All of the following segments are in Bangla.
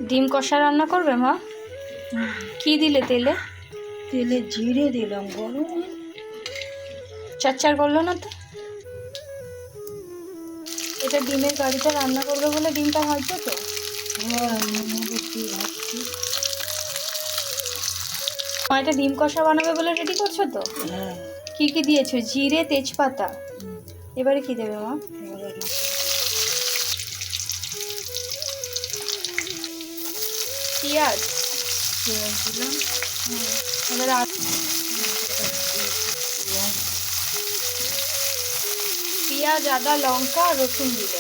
ডিম কষা রান্না করবে মা? কি দিলে তেলে? তেলে জিরে দিলাম, গরম চার করলো না তো? এটা ডিমের কারিটা রান্না করবে বলে ডিমটা ভাজছো তো? মা এটা ডিম কষা বানাবে বলে রেডি করছো তো? হ্যাঁ। কি কি দিয়েছো? জিরে, তেজপাতা। এবারে কি দেবে মা? পেঁয়াজ দিলাম। এবারে পেঁয়াজ, আদা, লঙ্কা, রসুন দিলে।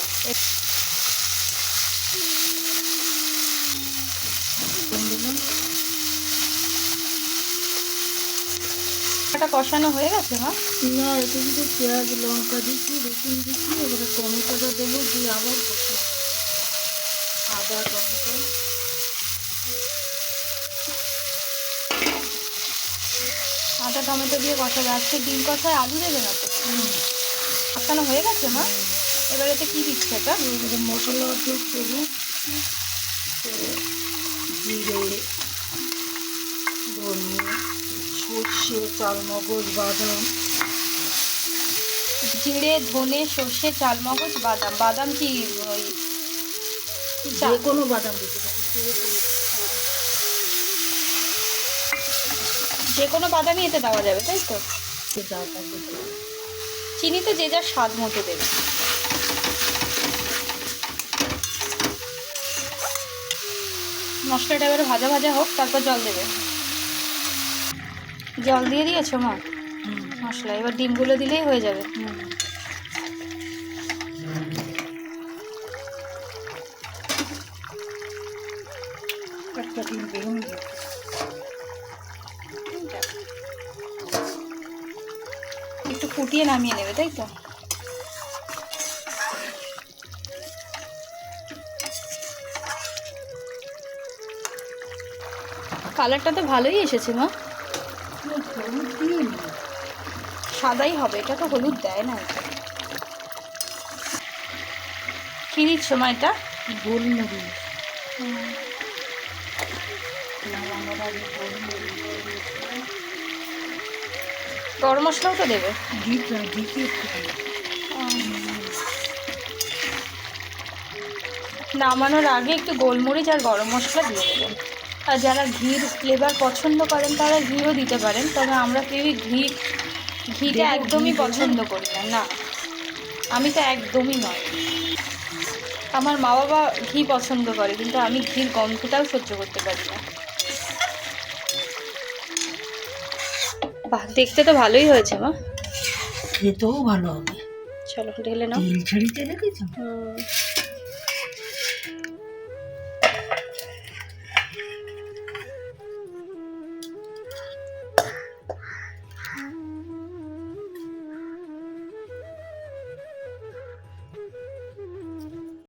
এটা কষানো হয়ে গেছে মা? না, এটা যদি পেঁয়াজ লঙ্কা দিচ্ছি, রসুন দিচ্ছি, এবারে টমেটোটা দেবো, দিয়ে আবার কষা। আদা টমেটো আদা টমেটো দিয়ে কষাবে। আজকে ডিম কষায় আলু দেবে না তো? কষানো হয়ে গেছে মা? এবারে এতে কি দিচ্ছে এটা? মশলা যোগ করবো, জিরে, ধনে, সর্ষে, চালমগজ, বাদাম। জিরে, ধনে, সর্ষে, চালমগজ, বাদাম। বাদাম কি ওই যে কোনো বাদাম দিতে পারি, যে কোনো বাদামই এতে দেওয়া যাবে তাই তো? চিনি তো যে যার স্বাদ মতো দেবে। মশলাটা এবারে ভাজা ভাজা হোক, তারপর জল দেবে। জল দিয়ে দিয়েছো মা? মশলা এবার ডিমগুলো দিলেই হয়ে যাবে। একটা ডিম বেরোন। একটু ফুটিয়ে নামিয়ে নেবে তাই তো? কালারটা তো ভালোই এসেছে মা। সাদাই হবে, এটা তো হলুদ দেয় না। কি দিচ্ছ মা এটা? গোলমরিচ। গরম মশলাও তো দেবে? নামানোর আগে একটু গোলমরিচ আর গরম মশলা দিয়ে দেবেন। আর যারা ঘির ফ্লেভার পছন্দ করেন তারা ঘিও দিতে পারেন, তবে আমরা কেউই ঘিটা একদমই পছন্দ করি না। না, আমি তো একদমই নয়। আমার মা বাবা ঘি পছন্দ করে, কিন্তু আমি ঘির গন্ধটাও সহ্য করতে পারি না। বাহ, দেখতে তো ভালোই হয়েছে মা। খেতেও ভালো হবে। চলো ঢেলে নাও। তেল ছেড়েছে দেখেছো?